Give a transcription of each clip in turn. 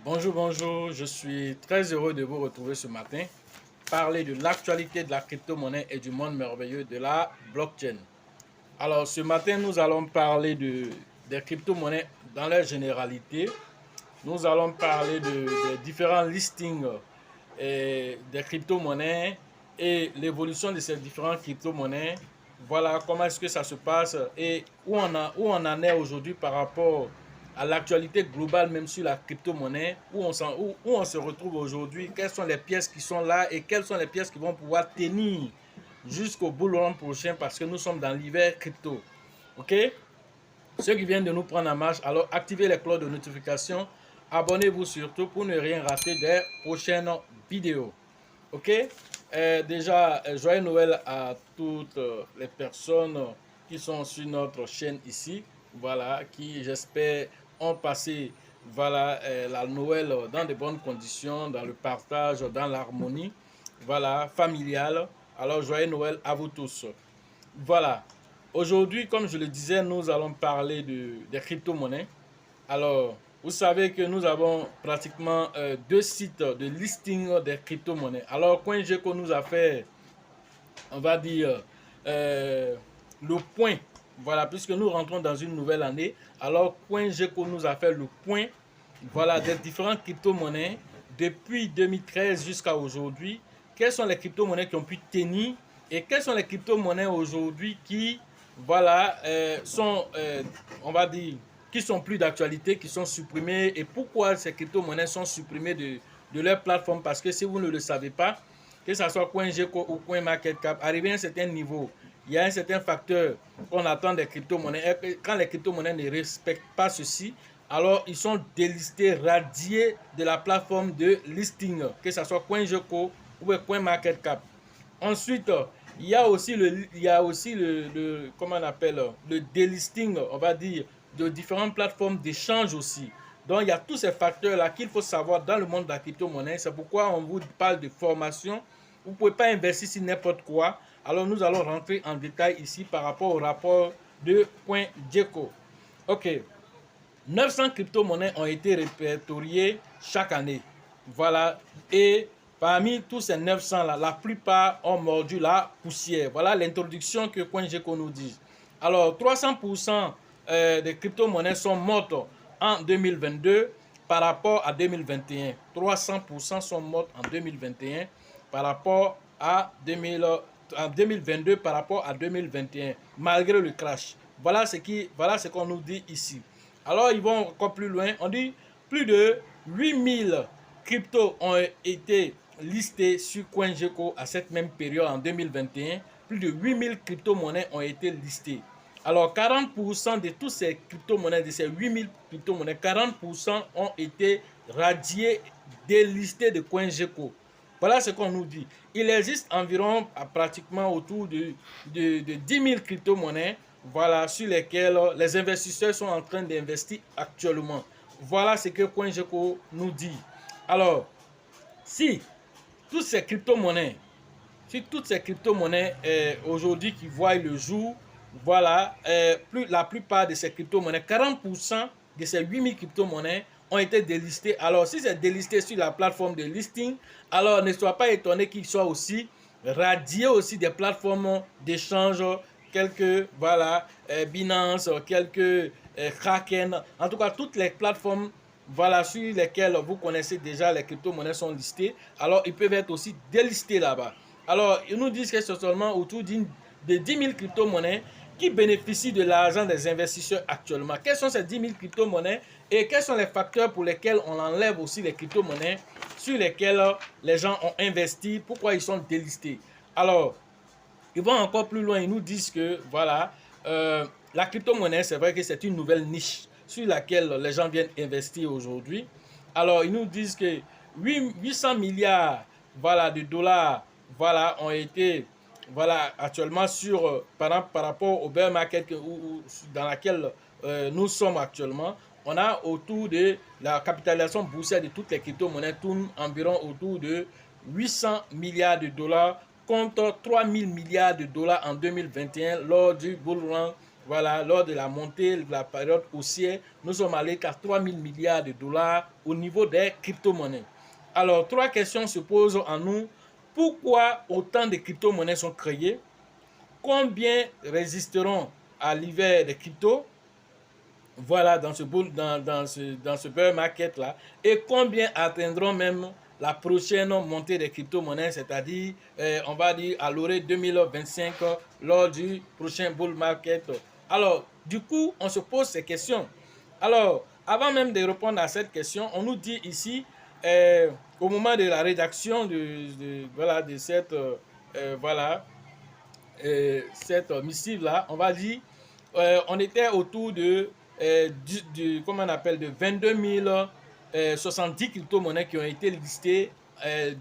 Bonjour, bonjour, je suis très heureux de vous retrouver ce matin, parler de l'actualité de la crypto-monnaie et du monde merveilleux de la blockchain. Alors ce matin, nous allons parler des crypto-monnaies dans leur généralité. Nous allons parler des différents listings des crypto-monnaies et l'évolution de ces différentes crypto-monnaies. Voilà comment est-ce que ça se passe et où on en est aujourd'hui par rapport à l'actualité globale même sur la crypto-monnaie, où on se retrouve aujourd'hui, quelles sont les pièces qui sont là et quelles sont les pièces qui vont pouvoir tenir jusqu'au bull run prochain parce que nous sommes dans l'hiver crypto. Ok? Ceux qui viennent de nous prendre en marche, alors activez les cloches de notification. Abonnez-vous surtout pour ne rien rater des prochaines vidéos. Ok? Déjà, joyeux Noël à toutes les personnes qui sont sur notre chaîne ici. Voilà, qui j'espère ont passé voilà, la Noël dans de bonnes conditions, dans le partage, dans l'harmonie, voilà, familiale. Alors, joyeux Noël à vous tous. Voilà. Aujourd'hui, comme je le disais, nous allons parler des crypto-monnaies. Alors, vous savez que nous avons pratiquement deux sites de listing des crypto-monnaies. Alors, CoinGecko nous a fait, on va dire, le point. Voilà, puisque nous rentrons dans une nouvelle année. Alors, CoinGecko nous a fait le point, voilà, des différentes crypto-monnaies depuis 2013 jusqu'à aujourd'hui. Quelles sont les crypto-monnaies qui ont pu tenir et quelles sont les crypto-monnaies aujourd'hui qui, voilà, sont, on va dire, qui sont plus d'actualité, qui sont supprimées et pourquoi ces crypto-monnaies sont supprimées de leur plateforme. Parce que si vous ne le savez pas, que ce soit CoinGecko ou CoinMarketCap, arrivé à un certain niveau, il y a un certain facteur qu'on attend des crypto-monnaies. Et quand les crypto-monnaies ne respectent pas ceci, alors ils sont délistés, radiés de la plateforme de listing, que ce soit CoinGecko ou CoinMarketCap. Ensuite, il y a aussi comment on appelle, le délisting, on va dire, de différentes plateformes d'échange aussi. Donc, il y a tous ces facteurs-là qu'il faut savoir dans le monde de la crypto-monnaie. C'est pourquoi on vous parle de formation. Vous ne pouvez pas investir sur n'importe quoi. Alors, nous allons rentrer en détail ici par rapport au rapport de CoinGecko. OK. 900 crypto-monnaies ont été répertoriées chaque année. Voilà. Et parmi tous ces 900-là, la plupart ont mordu la poussière. Voilà l'introduction que CoinGecko nous dit. Alors, 300% des crypto-monnaies sont mortes en 2022 par rapport à 2021. 300% sont mortes en 2021 par rapport à 2022 par rapport à 2021, malgré le crash. Voilà ce qu'on nous dit ici. Alors, ils vont encore plus loin. On dit plus de 8000 cryptos ont été listés sur CoinGecko à cette même période en 2021. Plus de 8000 crypto-monnaies ont été listées. Alors, 40% de tous ces crypto-monnaies, de ces 8000 crypto-monnaies, 40% ont été radiés, délistés de CoinGecko. Voilà ce qu'on nous dit. Il existe environ pratiquement autour de 10 000 crypto-monnaies, voilà, sur lesquelles les investisseurs sont en train d'investir actuellement. Voilà ce que CoinGecko nous dit. Alors, si toutes ces crypto-monnaies, aujourd'hui qui voient le jour, voilà, la plupart de ces crypto-monnaies, 40% de ces 8000 crypto-monnaies ont été délistées. Alors, si c'est délisté sur la plateforme de listing, alors ne sois pas étonné qu'ils soient aussi radiés aussi des plateformes d'échange, quelques, voilà, Binance, quelques Kraken, en tout cas, toutes les plateformes voilà, sur lesquelles vous connaissez déjà les crypto-monnaies sont listées, alors ils peuvent être aussi délistés là-bas. Alors, ils nous disent que c'est seulement autour de 10 000 crypto-monnaies qui bénéficient de l'argent des investisseurs actuellement. Quelles sont ces 10 000 crypto-monnaies et quels sont les facteurs pour lesquels on enlève aussi les crypto-monnaies sur lesquelles les gens ont investi, pourquoi ils sont délistés. Alors, ils vont encore plus loin, ils nous disent que voilà, la crypto-monnaie, c'est vrai que c'est une nouvelle niche sur laquelle les gens viennent investir aujourd'hui. Alors, ils nous disent que 800 milliards voilà, de dollars voilà, ont été voilà, actuellement sur, par rapport au bear market dans laquelle nous sommes actuellement. On a autour de la capitalisation boursière de toutes les crypto-monnaies tourne environ autour de 800 milliards de dollars contre 3 000 milliards de dollars en 2021 lors du bull run voilà, lors de la montée de la période haussière, nous sommes allés qu'à 3 000 milliards de dollars au niveau des crypto-monnaies. Alors, trois questions se posent en nous. Pourquoi autant de crypto-monnaies sont créées? Combien résisteront à l'hiver des cryptos? Voilà, dans ce bear market là. Et combien atteindront même la prochaine montée des crypto-monnaies, c'est-à-dire, on va dire, à l'orée 2025, lors du prochain bull market. Alors, du coup, on se pose ces questions. Alors, avant même de répondre à cette question, on nous dit ici, au moment de la rédaction voilà, de cette, voilà, cette missive-là, on va dire, on était autour de, comment on appelle, de 22 070 crypto-monnaies qui ont été listées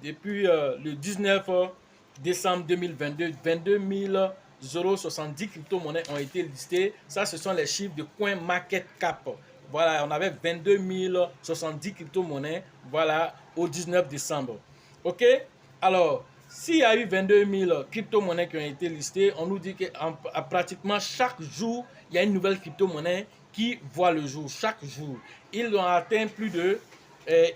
depuis le 19 décembre 2022. 22 070 crypto-monnaies ont été listées. Ça, ce sont les chiffres de CoinMarketCap. Voilà, on avait 22 070 crypto-monnaies, voilà, au 19 décembre. OK? Alors, s'il y a eu 22 000 crypto-monnaies qui ont été listées, on nous dit qu'à pratiquement chaque jour, il y a une nouvelle crypto-monnaie qui voit le jour. Chaque jour, ils ont atteint plus de...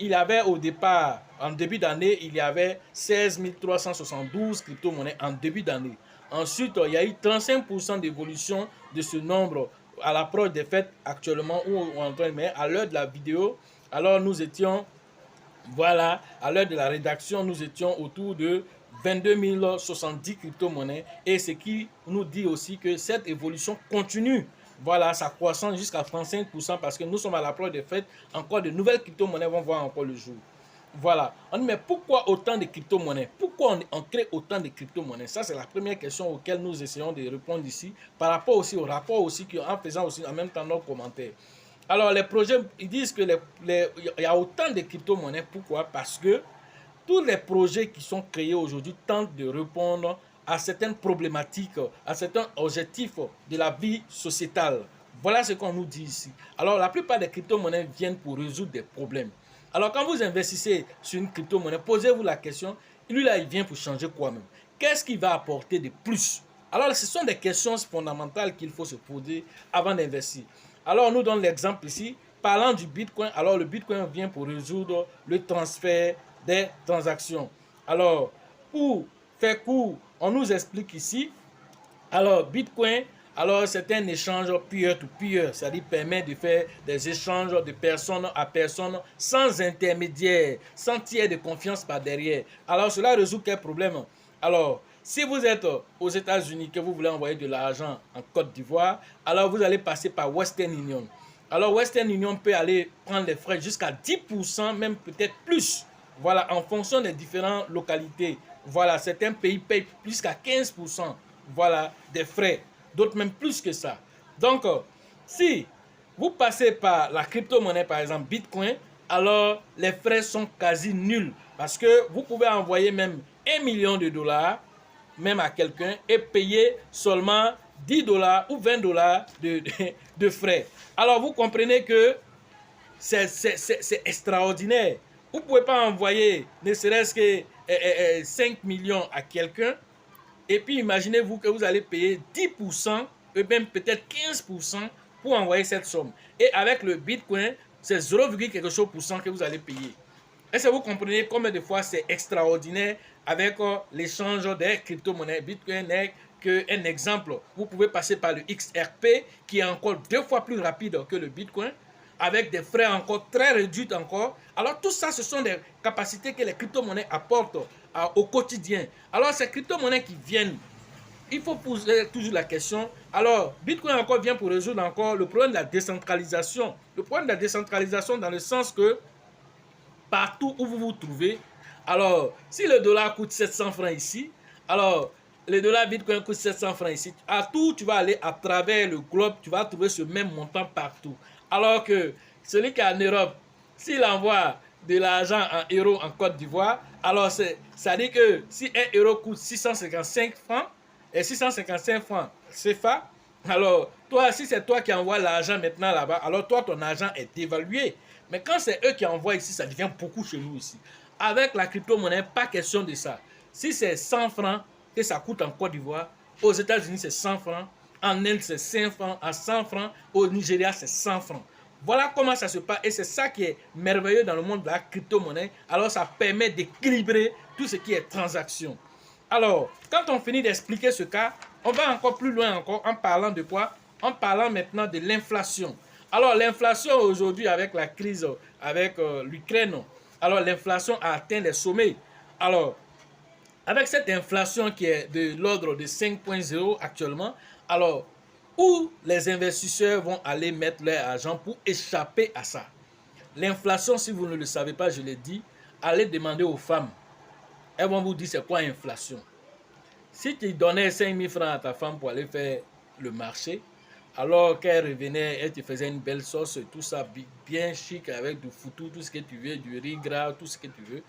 il y avait au départ, en début d'année, il y avait 16 372 crypto-monnaies en début d'année. Ensuite, il y a eu 35% d'évolution de ce nombre à l'approche des fêtes actuellement, mais à l'heure de la vidéo, alors nous étions... Voilà, à l'heure de la rédaction, nous étions autour de 22 070 crypto-monnaies et ce qui nous dit aussi que cette évolution continue. Voilà, sa croissance jusqu'à 35% parce que nous sommes à l'approche des fêtes. Encore de nouvelles crypto-monnaies vont voir encore le jour. Voilà. On dit, mais pourquoi autant de crypto-monnaies? Pourquoi on crée autant de crypto-monnaies? Ça, c'est la première question auquel nous essayons de répondre ici par rapport aussi au rapport aussi en faisant aussi en même temps nos commentaires. Alors, les projets, ils disent que il y a autant de crypto-monnaies. Pourquoi? Parce que tous les projets qui sont créés aujourd'hui tentent de répondre à certaines problématiques, à certains objectifs de la vie sociétale. Voilà ce qu'on nous dit ici. Alors, la plupart des crypto-monnaies viennent pour résoudre des problèmes. Alors, quand vous investissez sur une crypto-monnaie, posez-vous la question, lui là, il vient pour changer quoi même? Qu'est-ce qu'il va apporter de plus? Alors, ce sont des questions fondamentales qu'il faut se poser avant d'investir. Alors, on nous donne l'exemple ici. Parlant du Bitcoin, alors le Bitcoin vient pour résoudre le transfert des transactions. Alors, pour faire court, on nous explique ici. Alors, Bitcoin, alors c'est un échange peer-to-peer, c'est-à-dire permet de faire des échanges de personne à personne sans intermédiaire, sans tiers de confiance par derrière. Alors, cela résout quel problème? Alors, si vous êtes aux États-Unis, que vous voulez envoyer de l'argent en Côte d'Ivoire, alors vous allez passer par Western Union. Alors, Western Union peut aller prendre les frais jusqu'à 10%, même peut-être plus. Voilà, en fonction des différentes localités. Voilà, certains pays payent plus qu'à 15%. Voilà, des frais. D'autres même plus que ça. Donc, si vous passez par la crypto-monnaie, par exemple Bitcoin, alors les frais sont quasi nuls. Parce que vous pouvez envoyer même 1 million de dollars, même à quelqu'un, et payer seulement 10 dollars ou 20 dollars de frais. Alors, vous comprenez que c'est extraordinaire. Vous ne pouvez pas envoyer ne serait-ce que 5 millions à quelqu'un. Et puis, imaginez-vous que vous allez payer 10% et même peut-être 15% pour envoyer cette somme. Et avec le Bitcoin, c'est 0, quelque chose pour cent que vous allez payer. Est-ce que vous comprenez combien de fois c'est extraordinaire avec l'échange des crypto-monnaies? Bitcoin n'est qu'un exemple. Vous pouvez passer par le XRP qui est encore 2 fois plus rapide que le Bitcoin, avec des frais encore très réduits encore. Alors tout ça, ce sont des capacités que les crypto-monnaies apportent au quotidien. Alors ces crypto-monnaies qui viennent, il faut poser toujours la question. Alors Bitcoin encore vient pour résoudre encore le problème de la décentralisation. Le problème de la décentralisation dans le sens que partout où vous vous trouvez, alors si le dollar coûte 700 francs ici, alors le dollar Bitcoin coûte 700 francs ici, à tout tu vas aller à travers le globe, tu vas trouver ce même montant partout. Alors que celui qui est en Europe, s'il envoie de l'argent en euros en Côte d'Ivoire, alors ça dit que si 1 euro coûte 655 francs, et 655 francs CFA, alors toi, si c'est toi qui envoies l'argent maintenant là-bas, alors toi, ton argent est dévalué. Mais quand c'est eux qui envoient ici, ça devient beaucoup chez nous ici. Avec la crypto-monnaie, pas question de ça. Si c'est 100 francs que ça coûte en Côte d'Ivoire, aux États-Unis, c'est 100 francs. En Inde, c'est 5 francs. À 100 francs. Au Nigeria, c'est 100 francs. Voilà comment ça se passe. Et c'est ça qui est merveilleux dans le monde de la crypto-monnaie. Alors, ça permet d'équilibrer tout ce qui est transaction. Alors, quand on finit d'expliquer ce cas, on va encore plus loin encore en parlant de quoi? En parlant maintenant de l'inflation. Alors, l'inflation aujourd'hui avec la crise avec l'Ukraine, alors l'inflation a atteint les sommets. Alors, avec cette inflation qui est de l'ordre de 5,0 actuellement, alors, où les investisseurs vont aller mettre leur argent pour échapper à ça? L'inflation, si vous ne le savez pas, je l'ai dit, allez demander aux femmes. Elles vont vous dire c'est quoi inflation. Si tu donnais 5 000 francs à ta femme pour aller faire le marché, alors qu'elle revenait, elle te faisait une belle sauce, tout ça bien chic avec du foutou, tout ce que tu veux, du riz gras, tout ce que tu veux.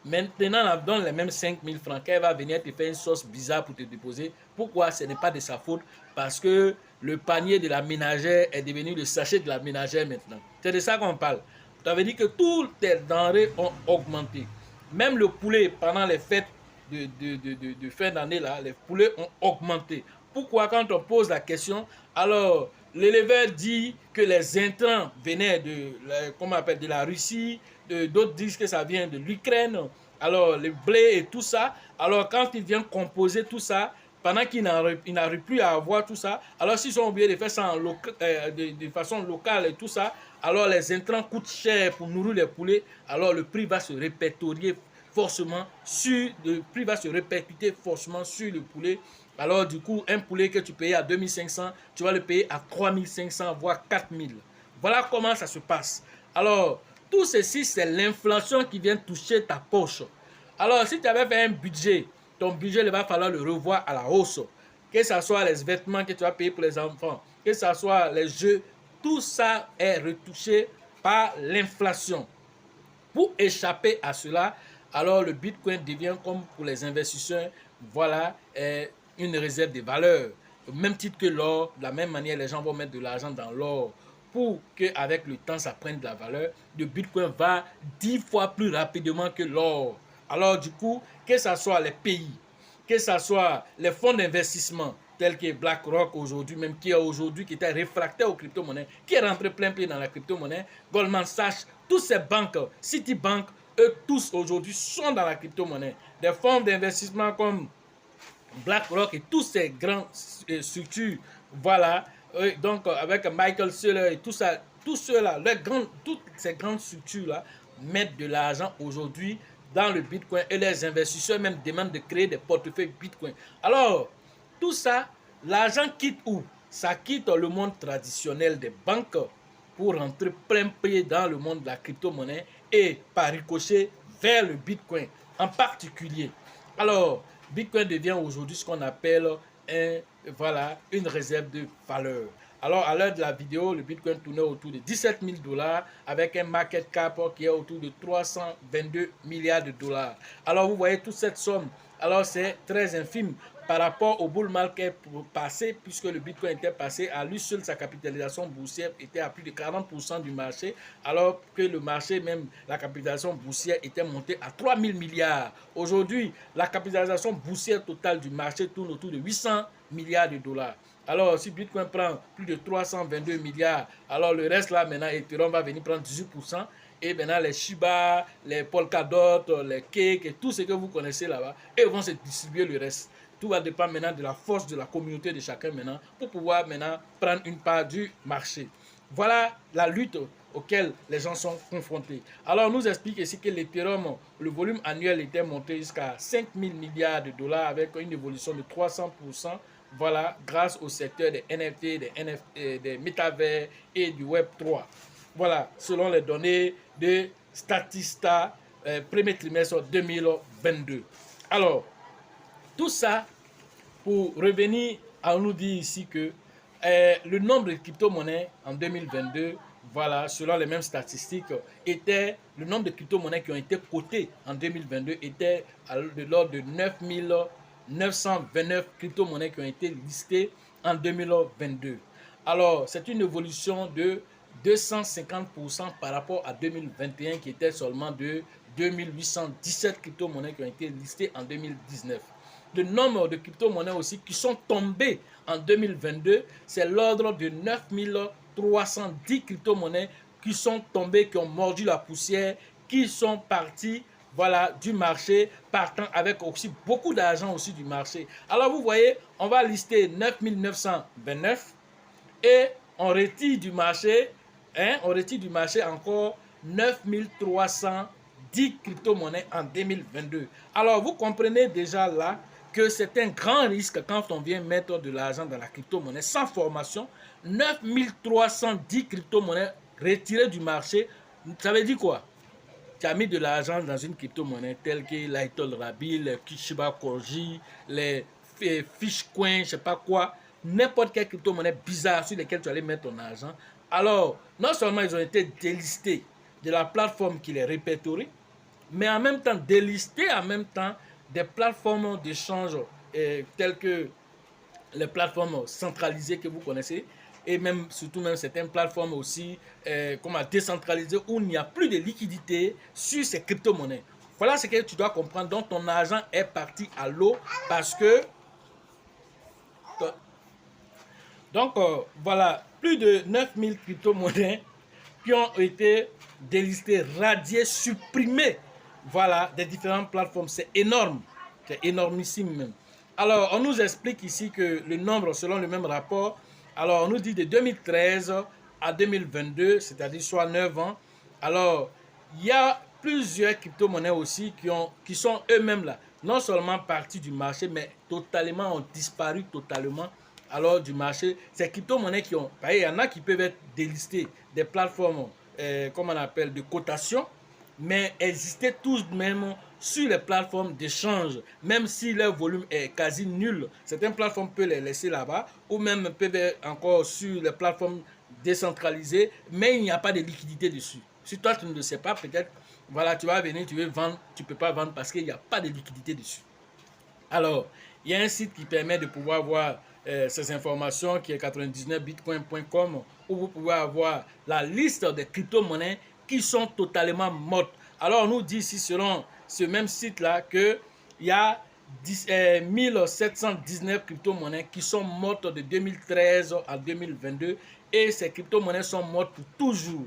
Maintenant, on donne les mêmes 5 000 francs, qu'elle va venir te faire une sauce bizarre pour te déposer. Pourquoi? Ce n'est pas de sa faute. Parce que le panier de la ménagère est devenu le sachet de la ménagère maintenant. C'est de ça qu'on parle. Ça veut dire que toutes les denrées ont augmenté. Même le poulet, pendant les fêtes de fin d'année, là, les poulets ont augmenté. Pourquoi? Quand on pose la question, alors l'éleveur dit que les intrants venaient de la Russie, d'autres disent que ça vient de l'Ukraine, alors le blé et tout ça. Alors quand ils viennent composer tout ça, pendant qu'ils n'arrivent plus à avoir tout ça, alors s'ils sont obligés de faire ça de façon locale et tout ça, alors les intrants coûtent cher pour nourrir les poulets, alors le prix va se répertorier forcément sur le prix va se répercuter forcément sur le poulet. Alors du coup, un poulet que tu payais à 2500, tu vas le payer à 3500 voire 4000. Voilà comment ça se passe. Alors, tout ceci, c'est l'inflation qui vient toucher ta poche. Alors, si tu avais fait un budget, ton budget, il va falloir le revoir à la hausse. Que ce soit les vêtements que tu vas payer pour les enfants, que ce soit les jeux, tout ça est retouché par l'inflation. Pour échapper à cela, alors le Bitcoin devient comme pour les investisseurs, voilà, une réserve de valeur. Au même titre que l'or, de la même manière, les gens vont mettre de l'argent dans l'or pour qu'avec le temps, ça prenne de la valeur. Le Bitcoin va 10 fois plus rapidement que l'or. Alors du coup, que ce soit les pays, que ce soit les fonds d'investissement, tels que BlackRock aujourd'hui, même qui était réfractaire aux crypto-monnaies, qui est rentré plein pied dans la crypto-monnaie, Goldman Sachs, toutes ces banques, Citibank, eux tous aujourd'hui sont dans la crypto-monnaie. Des fonds d'investissement comme BlackRock et toutes ces grandes structures, voilà, donc avec Michael Saylor et tout ça, tous ceux-là, toutes ces grandes structures-là mettent de l'argent aujourd'hui dans le Bitcoin et les investisseurs même demandent de créer des portefeuilles Bitcoin. Alors, tout ça, l'argent quitte où? Ça quitte le monde traditionnel des banques pour rentrer plein pied dans le monde de la crypto-monnaie et par ricochet vers le Bitcoin en particulier. Alors, Bitcoin devient aujourd'hui ce qu'on appelle une réserve de valeur. Alors, à l'heure de la vidéo, le Bitcoin tournait autour de 17 000 $ avec un market cap qui est autour de 322 milliards de dollars. Alors, vous voyez toute cette somme. Alors, c'est très infime par rapport au bull market passé, puisque le Bitcoin était passé à lui seul, sa capitalisation boursière était à plus de 40% du marché, alors que le marché, même la capitalisation boursière, était montée à 3 000 milliards. Aujourd'hui, la capitalisation boursière totale du marché tourne autour de 800 milliards de dollars. Alors, si Bitcoin prend plus de 322 milliards, alors le reste là, maintenant, Ethereum va venir prendre 18%. Et maintenant, les Shiba, les Polkadot, les Cake et tout ce que vous connaissez là-bas, et vont se distribuer le reste. Tout va dépendre maintenant de la force de la communauté de chacun maintenant pour pouvoir maintenant prendre une part du marché. Voilà la lutte auquel les gens sont confrontés. Alors, on nous explique ici que l'Ethereum, le volume annuel était monté jusqu'à 5 000 milliards de dollars avec une évolution de 300%. Voilà, grâce au secteur des NFT, des métavers et du Web 3. Voilà, selon les données de Statista, premier trimestre 2022. Alors, tout ça pour revenir à nous dire ici que le nombre de crypto-monnaies en 2022, voilà, selon les mêmes statistiques, le nombre de crypto-monnaies qui ont été cotées en 2022 était de l'ordre de 9 929 crypto-monnaies qui ont été listées en 2022. Alors, c'est une évolution de 250% par rapport à 2021 qui était seulement de 2817 crypto-monnaies qui ont été listées en 2019. le nombre de crypto-monnaies aussi qui sont tombées en 2022, c'est l'ordre de 9310 crypto-monnaies qui sont tombées, qui ont mordu la poussière, qui sont parties, voilà, du marché, partant avec aussi beaucoup d'argent aussi du marché. Alors vous voyez, on va lister 9929 et on retire du marché, on retire du marché encore 9310 crypto-monnaies en 2022. Alors vous comprenez déjà là que c'est un grand risque quand on vient mettre de l'argent dans la crypto-monnaie sans formation. 9310 crypto-monnaies retirées du marché, ça veut dire quoi? Tu as mis de l'argent dans une crypto-monnaie telle que Lightol Rabi, les Kishiba Koji, les Fishcoin, je ne sais pas quoi, n'importe quelle crypto-monnaie bizarre sur laquelle tu allais mettre ton argent. Alors, non seulement ils ont été délistés de la plateforme qui les répertorie, mais en même temps délistés en même temps des plateformes d'échange telles que les plateformes centralisées que vous connaissez, et même surtout même certaines plateformes aussi comme décentralisées où il n'y a plus de liquidité sur ces crypto-monnaies. Voilà ce que tu dois comprendre. Donc ton argent est parti à l'eau parce que voilà, plus de 9000 crypto-monnaies qui ont été délistées, radiées, supprimées, voilà, des différentes plateformes. C'est énorme, c'est énormissime même. Alors, on nous explique ici que le nombre, selon le même rapport, alors on nous dit de 2013 à 2022, c'est-à-dire soit 9 ans. Alors, il y a plusieurs crypto-monnaies aussi qui sont eux-mêmes là, non seulement partis du marché, mais totalement ont disparu totalement alors du marché. Ces crypto-monnaies qui ont, il y en a qui peuvent être délistées des plateformes, comme on appelle, de cotation, mais existaient tous de même sur les plateformes d'échange, même si leur volume est quasi nul. Certaines plateformes peuvent les laisser là-bas, ou même peuvent être encore sur les plateformes décentralisées, mais il n'y a pas de liquidité dessus. Si toi tu ne le sais pas, peut-être, voilà, tu vas venir, tu veux vendre, tu ne peux pas vendre parce qu'il n'y a pas de liquidité dessus. Alors, il y a un site qui permet de pouvoir voir ces informations qui est 99bitcoin.com où vous pouvez avoir la liste des crypto-monnaies qui sont totalement mortes. Alors, on nous dit ici, selon ce même site-là, qu'il y a 1719 crypto-monnaies qui sont mortes de 2013 à 2022 et ces crypto-monnaies sont mortes pour toujours.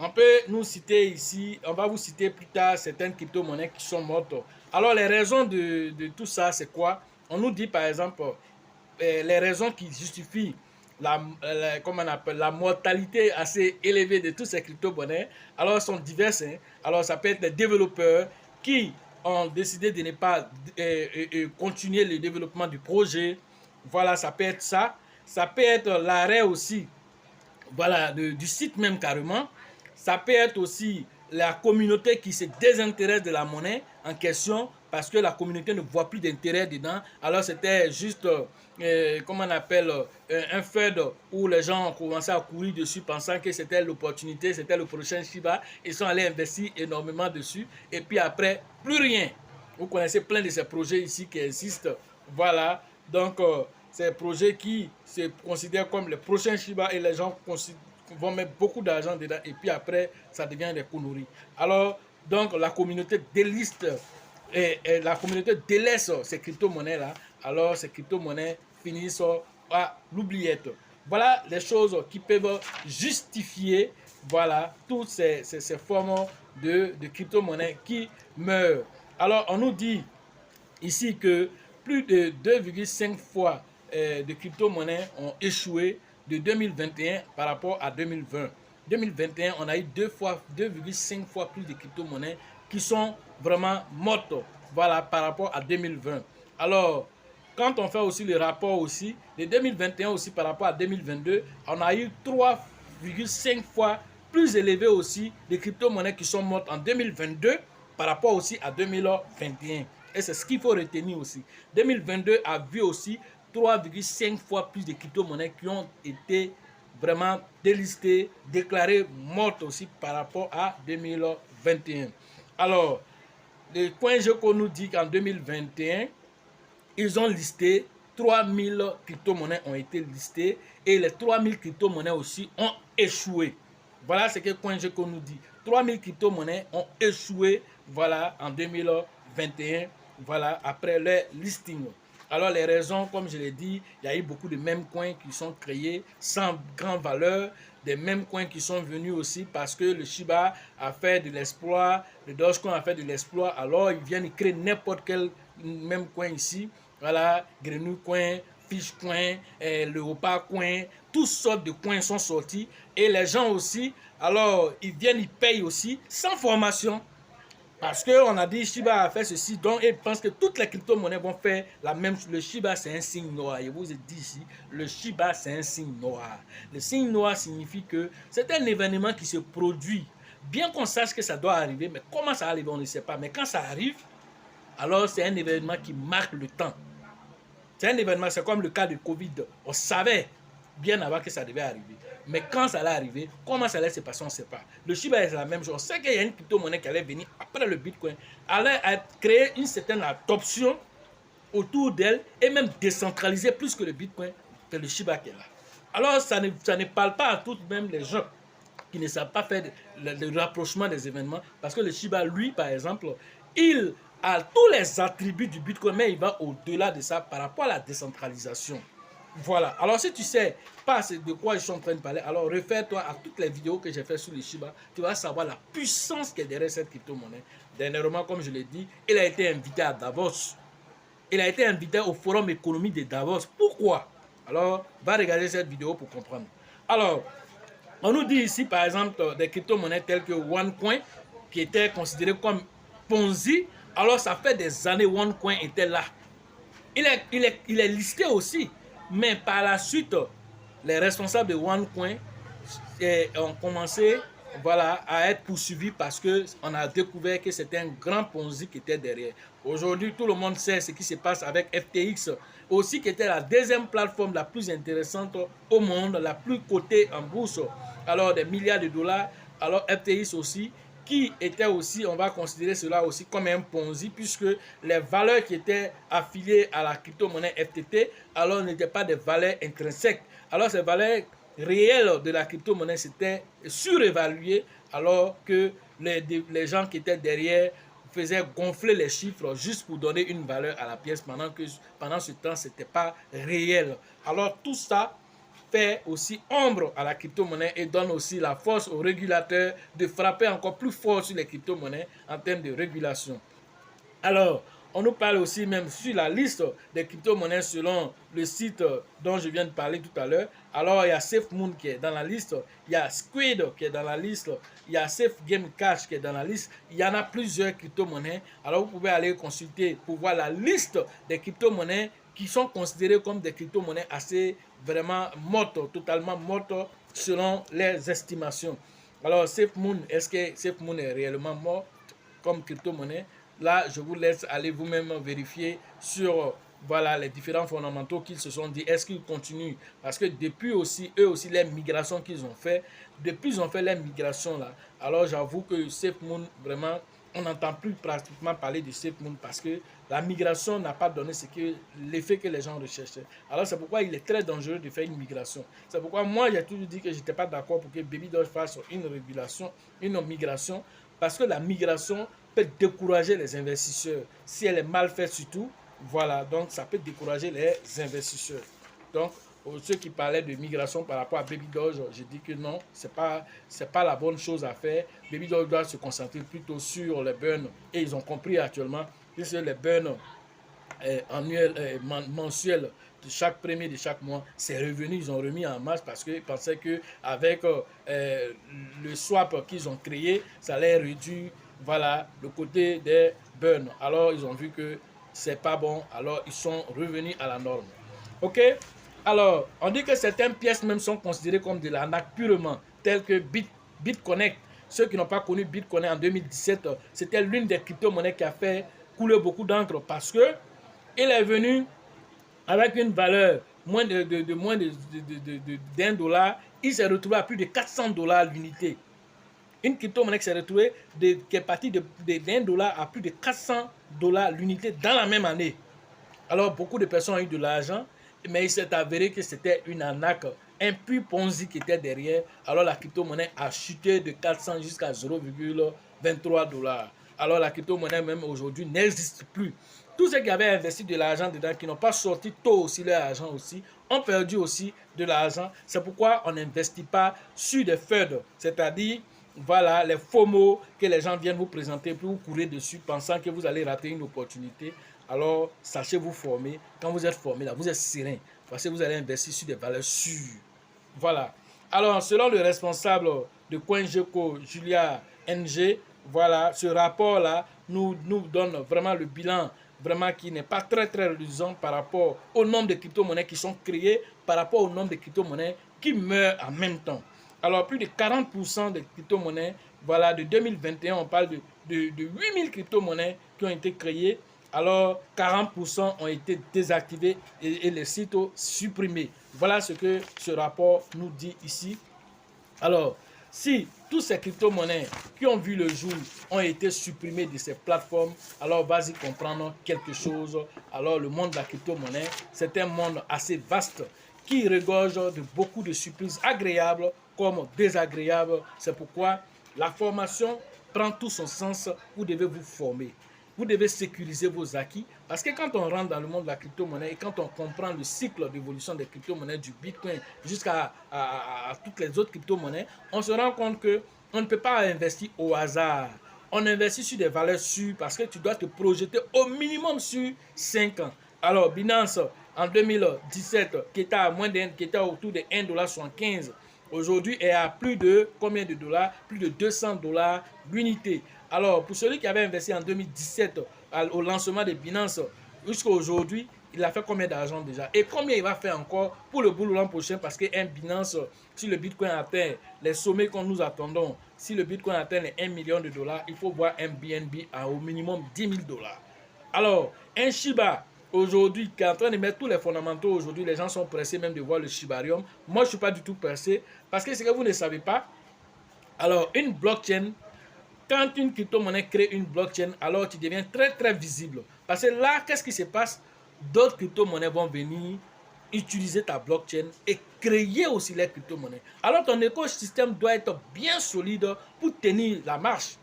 On peut nous citer ici, on va vous citer plus tard certaines crypto-monnaies qui sont mortes. Alors, les raisons de tout ça, c'est quoi? On nous dit par exemple les raisons qui justifient comment on appelle, la mortalité assez élevée de tous ces crypto-monnaies. Alors, sont diverses. Hein? Alors, ça peut être les développeurs qui ont décidé de ne pas continuer le développement du projet. Voilà, ça peut être ça. Ça peut être l'arrêt aussi, voilà, du site même carrément. Ça peut être aussi la communauté qui se désintéresse de la monnaie en question parce que la communauté ne voit plus d'intérêt dedans. Alors c'était juste, comment on appelle, un FUD où les gens ont commencé à courir dessus pensant que c'était l'opportunité, c'était le prochain Shiba. Ils sont allés investir énormément dessus et puis après, plus rien. Vous connaissez plein de ces projets ici qui existent. Voilà, donc ces projets qui se considèrent comme les prochains Shiba et les gens vont mettre beaucoup d'argent dedans et puis après ça devient des conneries. Alors donc la communauté déliste et la communauté délaisse ces crypto-monnaies là. Alors ces crypto-monnaies finissent à l'oubliette. Voilà les choses qui peuvent justifier, voilà, toutes ces formes de crypto-monnaies qui meurent. Alors on nous dit ici que plus de 2,5 fois de crypto-monnaies ont échoué de 2021 par rapport à 2020. 2021, on a eu 2,5 fois plus de crypto-monnaies qui sont vraiment mortes, voilà, par rapport à 2020. Alors, quand on fait aussi le rapport aussi, de 2021 aussi par rapport à 2022, on a eu 3,5 fois plus élevé aussi de crypto-monnaies qui sont mortes en 2022 par rapport aussi à 2021. Et c'est ce qu'il faut retenir aussi. 2022 a vu aussi 3,5 fois plus de crypto-monnaies qui ont été vraiment délistées, déclarées mortes aussi par rapport à 2021. Alors, le point G qu'on nous dit qu'en 2021, ils ont listé 3000 crypto-monnaies ont été listées et les 3000 crypto-monnaies aussi ont échoué. Voilà ce que CoinGecko qu'on nous dit. 3000 crypto-monnaies ont échoué, voilà, en 2021. voilà, après le listing. Alors les raisons, comme je l'ai dit, il y a eu beaucoup de mêmes coins qui sont créés sans grande valeur, des mêmes coins qui sont venus aussi parce que le Shiba a fait de l'exploit, le Dogecoin a fait de l'exploit, alors ils viennent créer n'importe quel même coin ici, voilà, Grenouille Coin, Fish Coin, le Opa Coin, toutes sortes de coins sont sortis et les gens aussi, alors ils viennent, ils payent aussi sans formation. Parce qu'on a dit Shiba a fait ceci, donc ils pensent que toutes les crypto-monnaies vont faire la même chose. Le Shiba, c'est un signe noir. Je vous ai dit ici, le Shiba, c'est un signe noir. Le signe noir signifie que c'est un événement qui se produit. Bien qu'on sache que ça doit arriver, mais comment ça arrive, on ne sait pas. Mais quand ça arrive, alors c'est un événement qui marque le temps. C'est un événement, c'est comme le cas de Covid. On savait bien avant que ça devait arriver. Mais quand ça allait arriver, comment ça allait se passer, on ne sait pas. Le Shiba est la même chose. On sait qu'il y a une crypto-monnaie qui allait venir après le Bitcoin, allait créer une certaine adoption autour d'elle et même décentraliser plus que le Bitcoin, que le Shiba qui est là. Alors ça ne parle pas à tous, même les gens qui ne savent pas faire le rapprochement des événements, parce que le Shiba, lui, par exemple, il a tous les attributs du Bitcoin, mais il va au-delà de ça par rapport à la décentralisation. Voilà. Alors, si tu sais pas de quoi je suis en train de parler, alors réfère-toi à toutes les vidéos que j'ai fait sur le Shiba. Tu vas savoir la puissance qui est derrière cette crypto-monnaie. Dernièrement, comme je l'ai dit, il a été invité à Davos. Il a été invité au Forum économique de Davos. Pourquoi? Alors, va regarder cette vidéo pour comprendre. Alors, on nous dit ici, par exemple, des crypto-monnaies telles que OneCoin, qui était considéré comme Ponzi. Alors, ça fait des années OneCoin était là. Il est listé aussi. Mais par la suite, les responsables de OneCoin ont commencé, voilà, à être poursuivis parce qu'on a découvert que c'était un grand Ponzi qui était derrière. Aujourd'hui, tout le monde sait ce qui se passe avec FTX, aussi qui était la deuxième plateforme la plus intéressante au monde, la plus cotée en bourse. Alors, des milliards de dollars. Alors, FTX aussi, qui était aussi, on va considérer cela aussi comme un Ponzi, puisque les valeurs qui étaient affiliées à la crypto-monnaie FTT, alors n'étaient pas des valeurs intrinsèques. Alors, ces valeurs réelles de la crypto-monnaie s'étaient surévaluées, alors que les gens qui étaient derrière faisaient gonfler les chiffres juste pour donner une valeur à la pièce, pendant ce temps, ce n'était pas réel. Alors, tout ça fait aussi ombre à la crypto-monnaie et donne aussi la force aux régulateurs de frapper encore plus fort sur les crypto-monnaies en termes de régulation. Alors, on nous parle aussi même sur la liste des crypto-monnaies selon le site dont je viens de parler tout à l'heure. Alors, il y a SafeMoon qui est dans la liste, il y a Squid qui est dans la liste, il y a Safe Game Cash qui est dans la liste. Il y en a plusieurs crypto-monnaies. Alors, vous pouvez aller consulter pour voir la liste des crypto-monnaies qui sont considérées comme des crypto-monnaies assez vraiment mortes, totalement mortes selon les estimations. Alors, SafeMoon, est-ce que SafeMoon est réellement mort comme crypto-monnaie? Là, je vous laisse aller vous-même vérifier sur voilà, les différents fondamentaux qu'ils se sont dit. Est-ce qu'ils continuent? Parce que depuis aussi, eux aussi, les migrations qu'ils ont fait, depuis ils ont fait les migrations là, alors j'avoue que SafeMoon, vraiment, on n'entend plus pratiquement parler de SafeMoon parce que la migration n'a pas donné l'effet que les gens recherchaient. Alors c'est pourquoi il est très dangereux de faire une migration. C'est pourquoi moi j'ai toujours dit que je n'étais pas d'accord pour que Baby Doge fasse une régulation, une migration, parce que la migration peut décourager les investisseurs. Si elle est mal faite surtout, voilà, donc ça peut décourager les investisseurs. Donc, pour ceux qui parlaient de migration par rapport à Baby Doge, je dis que non, c'est pas la bonne chose à faire. Baby Doge doit se concentrer plutôt sur les burns. Et ils ont compris actuellement que c'est les burns annuels, mensuels de chaque premier de chaque mois, c'est revenu, ils ont remis en masse parce qu'ils pensaient qu'avec le swap qu'ils ont créé, ça allait réduire voilà, le côté des burns. Alors, ils ont vu que c'est pas bon, alors ils sont revenus à la norme. Ok? Alors, on dit que certaines pièces même sont considérées comme de l'arnaque purement, telles que BitConnect. Ceux qui n'ont pas connu BitConnect en 2017, c'était l'une des crypto-monnaies qui a fait couler beaucoup d'encre parce que il est venu avec une valeur moins d'un dollar, il s'est retrouvé à plus de 400 dollars l'unité. Une crypto-monnaie qui s'est retrouvée qui est partie d'un dollar à plus de 400 dollars l'unité dans la même année. Alors, beaucoup de personnes ont eu de l'argent, mais il s'est avéré que c'était une arnaque, un pur Ponzi qui était derrière. Alors, la crypto-monnaie a chuté de 400 jusqu'à 0,23 dollars. Alors, la crypto-monnaie même aujourd'hui n'existe plus. Tous ceux qui avaient investi de l'argent dedans, qui n'ont pas sorti tôt aussi leur argent aussi, ont perdu aussi de l'argent. C'est pourquoi on n'investit pas sur des FUD, c'est-à-dire voilà les faux mots que les gens viennent vous présenter, puis vous courez dessus pensant que vous allez rater une opportunité. Alors, sachez vous former. Quand vous êtes formé, là, vous êtes serein parce que vous allez investir sur des valeurs sûres. Voilà. Alors, selon le responsable de CoinGecko, Julia NG, voilà, ce rapport-là nous donne vraiment le bilan vraiment qui n'est pas très reluisant par rapport au nombre de crypto-monnaies qui sont créées, par rapport au nombre de crypto-monnaies qui meurent en même temps. Alors, plus de 40% de crypto-monnaies, voilà, de 2021, on parle de 8000 crypto-monnaies qui ont été créées. Alors, 40% ont été désactivés et les sites supprimés. Voilà ce que ce rapport nous dit ici. Alors, si tous ces crypto-monnaies qui ont vu le jour ont été supprimés de ces plateformes, alors vas-y comprendre quelque chose. Alors, le monde de la crypto-monnaie, c'est un monde assez vaste qui regorge de beaucoup de surprises agréables comme désagréables. C'est pourquoi la formation prend tout son sens. Vous devez vous former. Vous devez sécuriser vos acquis parce que quand on rentre dans le monde de la crypto-monnaie et quand on comprend le cycle d'évolution des crypto-monnaies, du Bitcoin jusqu'à toutes les autres crypto-monnaies, on se rend compte qu'on ne peut pas investir au hasard. On investit sur des valeurs sûres parce que tu dois te projeter au minimum sur 5 ans. Alors, Binance, en 2017, qui était autour de 1,75 $, aujourd'hui est à plus de combien de dollars? Plus de 200 $ l'unité. Alors, pour celui qui avait investi en 2017 au lancement de Binance, jusqu'à aujourd'hui, il a fait combien d'argent déjà? Et combien il va faire encore pour le boulot l'an prochain? Parce qu'un Binance, si le Bitcoin atteint les sommets que nous attendons, si le Bitcoin atteint les 1 million de dollars, il faut voir un BNB à au minimum 10 000 $. Alors, un Shiba, aujourd'hui, qui est en train de mettre tous les fondamentaux, aujourd'hui, les gens sont pressés même de voir le Shibarium. Moi, je ne suis pas du tout pressé parce que ce que vous ne savez pas, alors, une blockchain, quand une crypto-monnaie crée une blockchain, alors tu deviens très visible. Parce que là, qu'est-ce qui se passe? D'autres crypto-monnaies vont venir utiliser ta blockchain et créer aussi les crypto-monnaies. Alors ton écosystème doit être bien solide pour tenir la marche.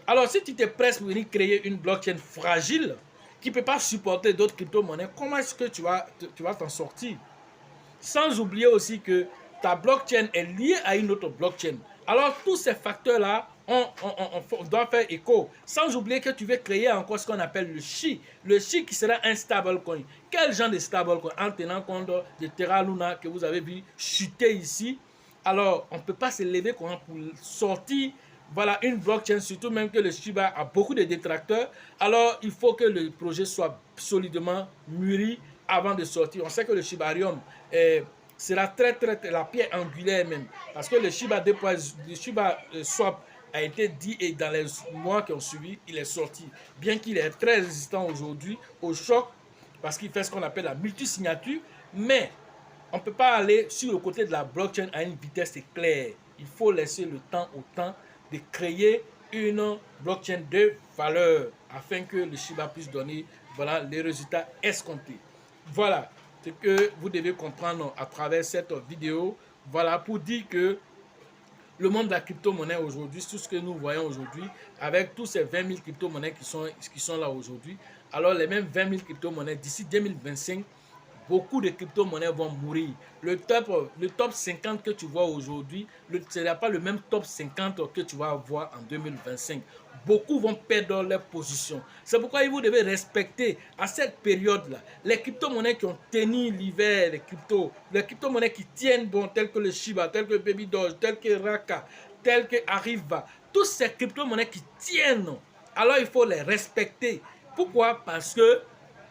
Alors si tu te presses pour venir créer une blockchain fragile qui ne peut pas supporter d'autres crypto-monnaies, comment est-ce que tu vas t'en sortir? Sans oublier aussi que ta blockchain est liée à une autre blockchain. Alors tous ces facteurs-là, on doit faire écho. Sans oublier que tu veux créer encore ce qu'on appelle le SHI. Le SHI qui sera un stablecoin. Quel genre de stablecoin? En tenant compte de Terra Luna que vous avez vu chuter ici. Alors, on ne peut pas se lever pour sortir voilà, une blockchain, surtout même que le Shiba a beaucoup de détracteurs. Alors, il faut que le projet soit solidement mûri avant de sortir. On sait que le Shibarium sera la pierre angulaire même. Parce que le Shiba Swap a été dit et dans les mois qui ont suivi, il est sorti. Bien qu'il est très résistant aujourd'hui au choc, parce qu'il fait ce qu'on appelle la multisignature, mais on ne peut pas aller sur le côté de la blockchain à une vitesse éclair. Il faut laisser le temps au temps de créer une blockchain de valeur afin que le Shiba puisse donner voilà, les résultats escomptés. Voilà ce que vous devez comprendre à travers cette vidéo. Voilà pour dire que le monde de la crypto-monnaie aujourd'hui, tout ce que nous voyons aujourd'hui, avec tous ces 20 000 crypto-monnaies qui sont là aujourd'hui, alors les mêmes 20 000 crypto-monnaies d'ici 2025, beaucoup de crypto-monnaies vont mourir. Le top 50 que tu vois aujourd'hui, ce n'est pas le même top 50 que tu vas avoir en 2025. Beaucoup vont perdre leur position. C'est pourquoi vous devez respecter à cette période-là les crypto-monnaies qui ont tenu l'hiver, les crypto-monnaies qui tiennent bon, telles que le Shiba, telles que Baby Doge, telles que Raka, telles que Arriva. Toutes ces crypto-monnaies qui tiennent, alors il faut les respecter. Pourquoi? Parce que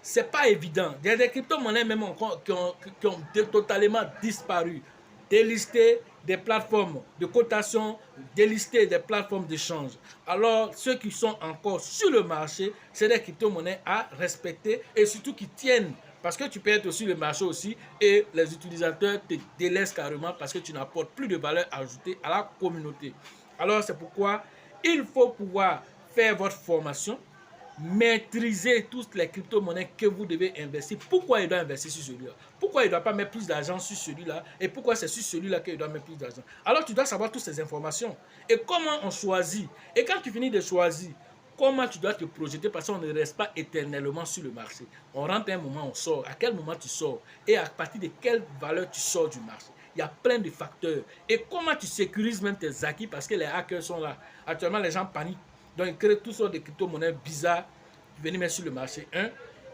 c'est pas évident. Il y a des crypto-monnaies même qui ont totalement disparu. Délistées des plateformes de cotation, délistées des plateformes d'échange. Alors, ceux qui sont encore sur le marché, c'est des crypto-monnaies à respecter et surtout qui tiennent. Parce que tu peux être sur le marché aussi et les utilisateurs te délaissent carrément parce que tu n'apportes plus de valeur ajoutée à la communauté. Alors, c'est pourquoi il faut pouvoir faire votre formation, maîtriser toutes les crypto-monnaies que vous devez investir. Pourquoi il doit investir sur celui-là? Pourquoi il ne doit pas mettre plus d'argent sur celui-là? Et pourquoi c'est sur celui-là qu'il doit mettre plus d'argent? Alors tu dois savoir toutes ces informations. Et comment on choisit? Et quand tu finis de choisir, comment tu dois te projeter parce qu'on ne reste pas éternellement sur le marché. On rentre un moment, on sort. À quel moment tu sors et à partir de quelle valeur tu sors du marché. Il y a plein de facteurs. Et comment tu sécurises même tes acquis parce que les hackers sont là. Actuellement, les gens paniquent. Donc, ils créent toutes sortes de crypto-monnaies bizarres qui viennent mettre sur le marché.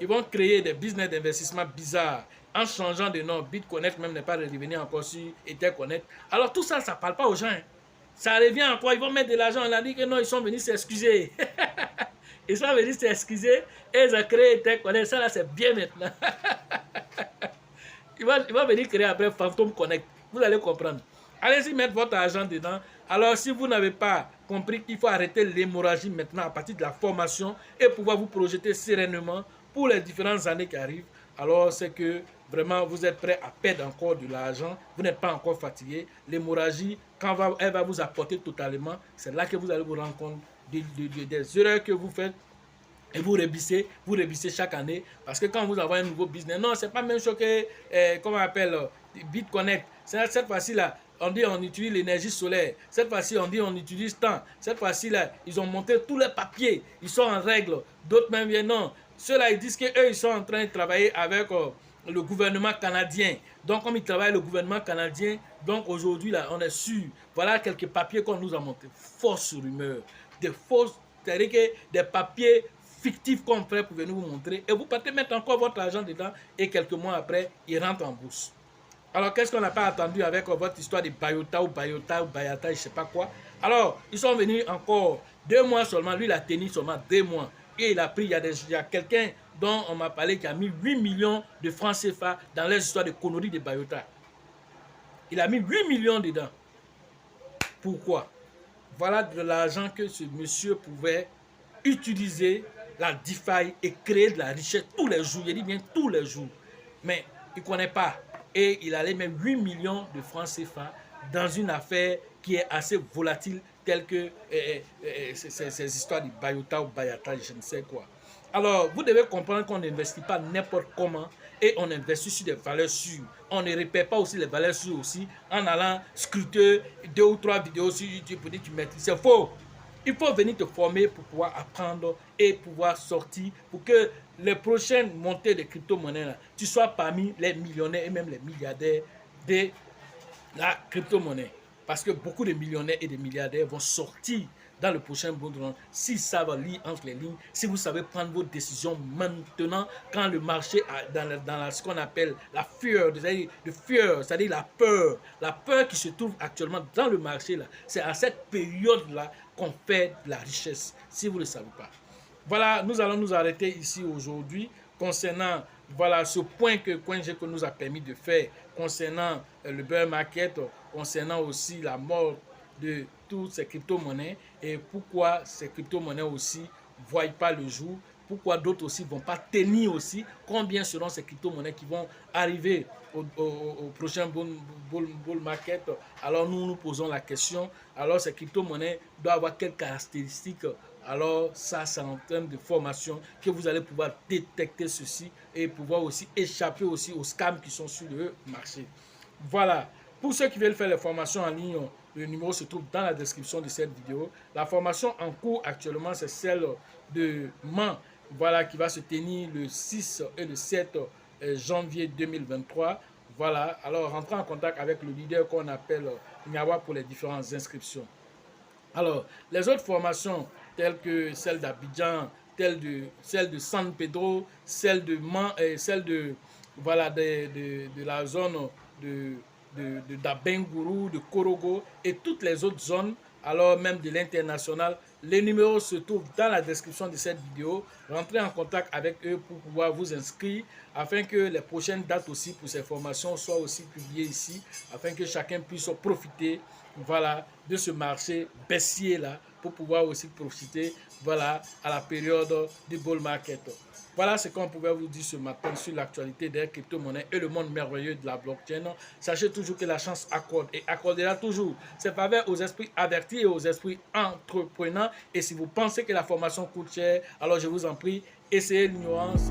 Ils vont créer des business d'investissement bizarres en changeant de nom. BitConnect même n'est pas revenu encore sur EtherConnect. Alors, tout ça, ça ne parle pas aux gens. Ça revient encore. Ils vont mettre de l'argent. On a dit que non, ils sont venus s'excuser. Ils sont venus s'excuser et ils ont créé EtherConnect. Ça, là, c'est bien maintenant. Ils vont venir créer après Phantom Connect. Vous allez comprendre. Allez-y mettre votre argent dedans. Alors, si vous n'avez pas compris qu'il faut arrêter l'hémorragie maintenant à partir de la formation et pouvoir vous projeter sereinement pour les différentes années qui arrivent, alors c'est que vraiment vous êtes prêt à perdre encore de l'argent. Vous n'êtes pas encore fatigué. L'hémorragie, quand elle va vous apporter totalement, c'est là que vous allez vous rendre compte des erreurs que vous faites. Et vous rebissez chaque année. Parce que quand vous avez un nouveau business, non, c'est pas même chose que, comment on appelle, BitConnect. Cette fois-ci-là, on dit on utilise l'énergie solaire. Cette fois-ci, on dit on utilise tant. Cette fois-ci-là, ils ont monté tous les papiers. Ils sont en règle. D'autres même viennent, non. Ceux-là, ils disent qu'eux, ils sont en train de travailler avec le gouvernement canadien. Donc, comme ils travaillent avec le gouvernement canadien, donc aujourd'hui, là, on est sûr. Voilà quelques papiers qu'on nous a montrés. Fausses rumeurs. Des fausses, c'est-à-dire que des papiers fictif qu'on fait pour venir vous montrer et vous partez mettre encore votre argent dedans et quelques mois après, il rentre en bourse. Alors, qu'est-ce qu'on n'a pas attendu avec votre histoire de Bayota ou Bayota, je ne sais pas quoi. Alors, ils sont venus encore 2 mois seulement. Lui, il a tenu seulement 2 mois. Et il a pris, il y a quelqu'un dont on m'a parlé qui a mis 8 millions de francs CFA dans les histoires de conneries de Bayota. Il a mis 8 millions dedans. Pourquoi? Voilà de l'argent que ce monsieur pouvait utiliser la DeFi et créer de la richesse tous les jours. Il dit bien tous les jours. Mais il ne connaît pas. Et il allait mettre 8 millions de francs CFA dans une affaire qui est assez volatile, telle que ces histoires de Bayota ou Bayata, je ne sais quoi. Alors, vous devez comprendre qu'on n'investit pas n'importe comment et on investit sur des valeurs sûres. On ne répète pas aussi les valeurs sûres aussi en allant scruter 2 ou 3 vidéos sur YouTube pour dire que tu maîtrises. C'est faux. Il faut venir te former pour pouvoir apprendre et pouvoir sortir pour que les prochaines montées de crypto-monnaies, tu sois parmi les millionnaires et même les milliardaires de la crypto-monnaie. Parce que beaucoup de millionnaires et de milliardaires vont sortir dans le prochain bull run s'ils savent lire entre les lignes, si vous savez prendre vos décisions maintenant quand le marché a dans ce qu'on appelle la fear, c'est-à-dire la peur qui se trouve actuellement dans le marché là, c'est à cette période là qu'on fait de la richesse, si vous ne le savez pas. Voilà, nous allons nous arrêter ici aujourd'hui concernant voilà ce point que CoinGecko nous a permis de faire concernant le bear market, concernant aussi la mort de toutes ces crypto-monnaies et pourquoi ces crypto-monnaies aussi ne voient pas le jour, pourquoi d'autres aussi ne vont pas tenir aussi, combien seront ces crypto-monnaies qui vont arriver au prochain bull market. Alors nous nous posons la question, alors ces crypto-monnaies doivent avoir quelles caractéristiques. Alors ça, c'est en termes de formation que vous allez pouvoir détecter ceci et pouvoir aussi échapper aussi aux scams qui sont sur le marché. Voilà. Pour ceux qui veulent faire les formations en ligne, le numéro se trouve dans la description de cette vidéo. La formation en cours actuellement, c'est celle de Mans, voilà, qui va se tenir le 6 et le 7 janvier 2023. Voilà. Alors, rentrez en contact avec le leader qu'on appelle Nyawa pour les différentes inscriptions. Alors, les autres formations, telles que celle d'Abidjan, celle de San Pedro, celle de Man, celle de, voilà, de la zone d'Abengourou, de Korogo et toutes les autres zones, alors même de l'international. Les numéros se trouvent dans la description de cette vidéo. Rentrez en contact avec eux pour pouvoir vous inscrire afin que les prochaines dates aussi pour ces formations soient aussi publiées ici, afin que chacun puisse profiter, voilà, de ce marché baissier là pour pouvoir aussi profiter, voilà, à la période du bull market. Voilà ce qu'on pouvait vous dire ce matin sur l'actualité des crypto-monnaies et le monde merveilleux de la blockchain. Sachez toujours que la chance accorde et accordera toujours ses faveurs aux esprits avertis et aux esprits entreprenants. Et si vous pensez que la formation coûte cher, alors je vous en prie, essayez l'ignorance.